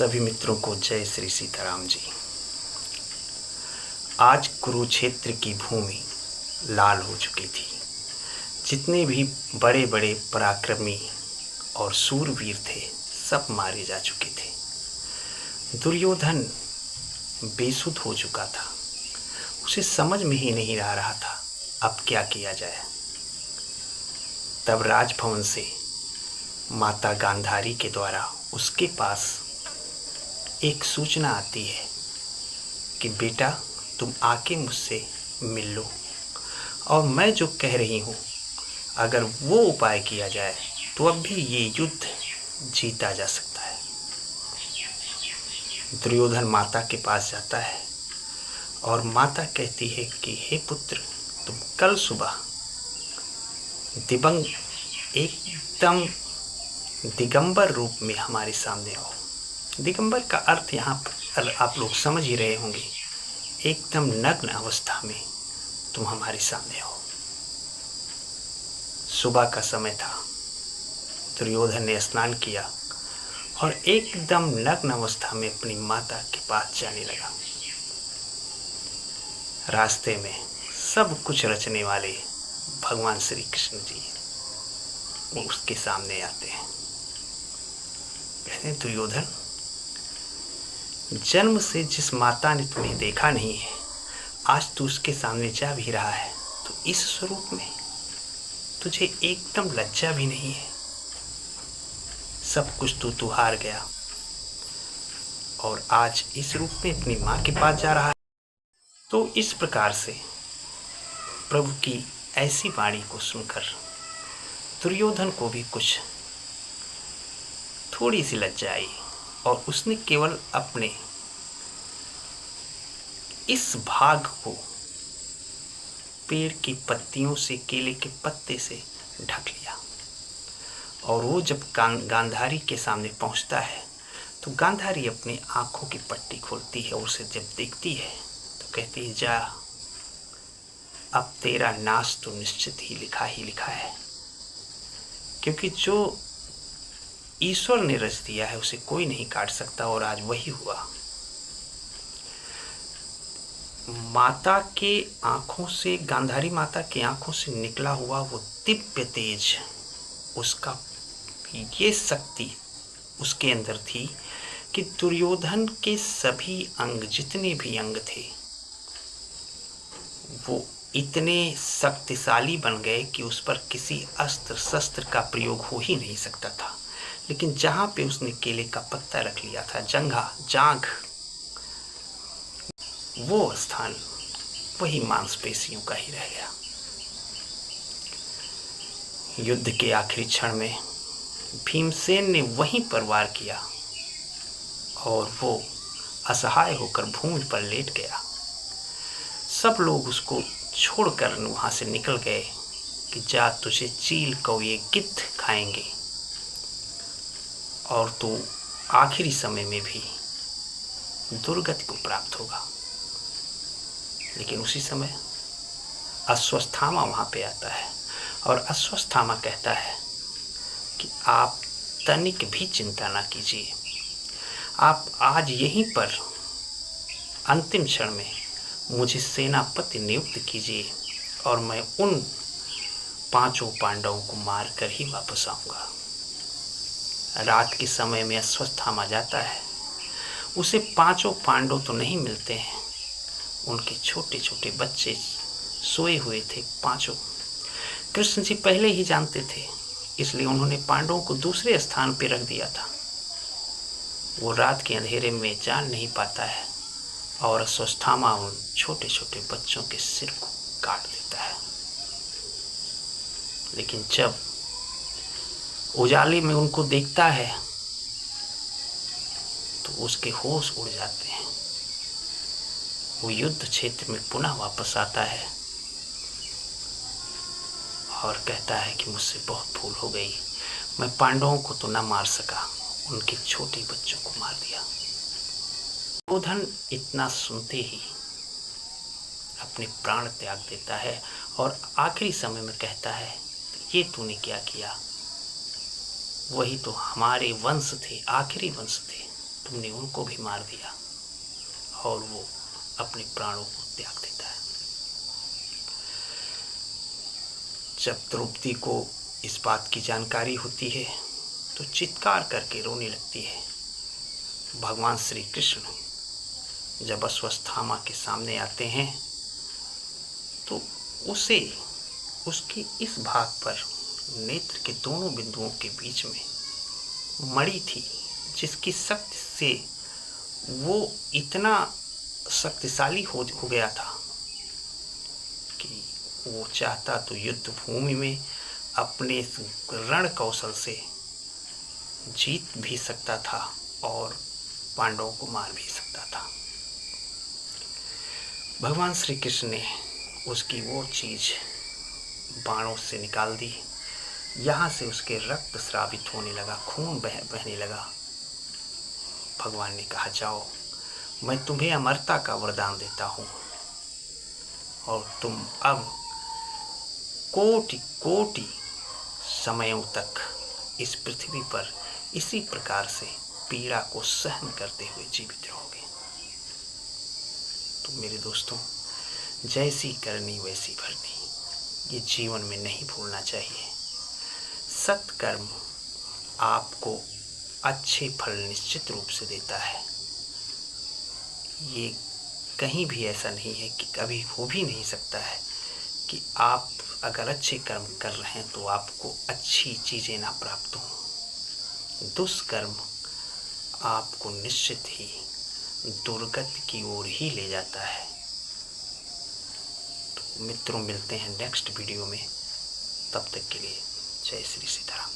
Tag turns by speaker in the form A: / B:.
A: सभी मित्रों को जय श्री सीताराम जी। आज कुरुक्षेत्र की भूमि लाल हो चुकी थी। जितने भी बड़े बड़े पराक्रमी और सूरवीर थे सब मारे जा चुके थे। दुर्योधन बेसुध हो चुका था। उसे समझ में ही नहीं आ रहा था अब क्या किया जाए। तब राजभवन से माता गांधारी के द्वारा उसके पास एक सूचना आती है कि बेटा तुम आके मुझसे मिल लो और मैं जो कह रही हूँ अगर वो उपाय किया जाए तो अब भी ये युद्ध जीता जा सकता है। दुर्योधन माता के पास जाता है और माता कहती है कि हे पुत्र तुम कल सुबह एकदम दिगंबर रूप में हमारे सामने आओ। दिगंबर का अर्थ यहाँ पर आप लोग समझ ही रहे होंगे, एकदम नग्न अवस्था में तुम हमारे सामने आओ। सुबह का समय था। दुर्योधन ने स्नान किया और एकदम नग्न अवस्था में अपनी माता के पास जाने लगा। रास्ते में सब कुछ रचने वाले भगवान श्री कृष्ण जी वो उसके सामने आते हैं। कहते हैं दुर्योधन, जन्म से जिस माता ने तुम्हें देखा नहीं है आज तू उसके सामने जा भी रहा है तो इस स्वरूप में तुझे एकदम लज्जा भी नहीं है। सब कुछ तू हार गया और आज इस रूप में अपनी माँ के पास जा रहा है। तो इस प्रकार से प्रभु की ऐसी वाणी को सुनकर दुर्योधन को भी कुछ थोड़ी सी लज्जा आई और उसने केवल अपने इस भाग को पेड़ की पत्तियों से, केले के पत्ते से ढक लिया। और वो जब गांधारी के सामने पहुंचता है तो गांधारी अपनी आंखों की पट्टी खोलती है और उसे जब देखती है तो कहती है जा, अब तेरा नाश तो निश्चित ही लिखा है, क्योंकि जो ईश्वर ने रच दिया है उसे कोई नहीं काट सकता। और आज वही हुआ। माता के आंखों से, गांधारी माता की आंखों से निकला हुआ वो दिव्य तेज, उसका ये शक्ति उसके अंदर थी कि दुर्योधन के सभी अंग, जितने भी अंग थे, वो इतने शक्तिशाली बन गए कि उस पर किसी अस्त्र शस्त्र का प्रयोग हो ही नहीं सकता था। लेकिन जहां पे उसने केले का पत्ता रख लिया था, जांघ, वो स्थान वही मांसपेशियों का ही रह गया। युद्ध के आखिरी क्षण में भीमसेन ने वहीं पर वार किया और वो असहाय होकर भूमि पर लेट गया। सब लोग उसको छोड़कर वहां से निकल गए कि जा, तुझे चील कौवे गिद्ध खाएंगे और तू आखिरी समय में भी दुर्गति को प्राप्त होगा। लेकिन उसी समय अश्वत्थामा वहां पे आता है और अश्वत्थामा कहता है कि आप तनिक भी चिंता ना कीजिए, आप आज यहीं पर अंतिम क्षण में मुझे सेनापति नियुक्त कीजिए और मैं उन 5 पांडवों को मार कर ही वापस आऊंगा। रात के समय में अश्वत्थामा जाता है। उसे 5 पांडव तो नहीं मिलते हैं, उनके छोटे छोटे बच्चे सोए हुए थे 5। कृष्ण जी पहले ही जानते थे, इसलिए उन्होंने पांडवों को दूसरे स्थान पर रख दिया था। वो रात के अंधेरे में जान नहीं पाता है और अश्वत्थामा उन छोटे छोटे बच्चों के सिर को काट देता है। लेकिन जब उजाले में उनको देखता है तो उसके होश उड़ जाते हैं। वो युद्ध क्षेत्र में पुनः वापस आता है और कहता है कि मुझसे बहुत भूल हो गई, मैं पांडवों को तो न मार सका, उनके छोटे बच्चों को मार दिया। दुर्योधन इतना सुनते ही अपने प्राण त्याग देता है और आखिरी समय में कहता है ये तूने क्या किया, वही तो हमारे वंश थे, आखिरी वंश थे, तुमने उनको भी मार दिया, और वो अपने प्राणों को त्याग देता है। जब द्रौपदी को इस बात की जानकारी होती है तो चित्कार करके रोने लगती है। भगवान श्री कृष्ण जब अश्वत्थामा के सामने आते हैं तो उसे उसके इस भाग पर नेत्र के दोनों बिंदुओं के बीच में मणि थी, जिसकी शक्ति से वो इतना शक्तिशाली हो गया था कि वो चाहता तो युद्ध भूमि में अपने रण कौशल से जीत भी सकता था और पांडवों को मार भी सकता था। भगवान श्री कृष्ण ने उसकी वो चीज बाणों से निकाल दी। यहाँ से उसके रक्त स्रावित होने लगा, खून बहने लगा। भगवान ने कहा, जाओ, मैं तुम्हें अमरता का वरदान देता हूँ और तुम अब कोटि कोटि समयों तक इस पृथ्वी पर इसी प्रकार से पीड़ा को सहन करते हुए जीवित रहोगे। तो मेरे दोस्तों, जैसी करनी वैसी भरनी, ये जीवन में नहीं भूलना चाहिए। सत्कर्म आपको अच्छे फल निश्चित रूप से देता है। ये कहीं भी ऐसा नहीं है कि कभी हो भी नहीं सकता है कि आप अगर अच्छे कर्म कर रहे हैं तो आपको अच्छी चीज़ें ना प्राप्त हों। दुष्कर्म आपको निश्चित ही दुर्गति की ओर ही ले जाता है। तो मित्रों, मिलते हैं नेक्स्ट वीडियो में। तब तक के लिए जय श्री सीताराम।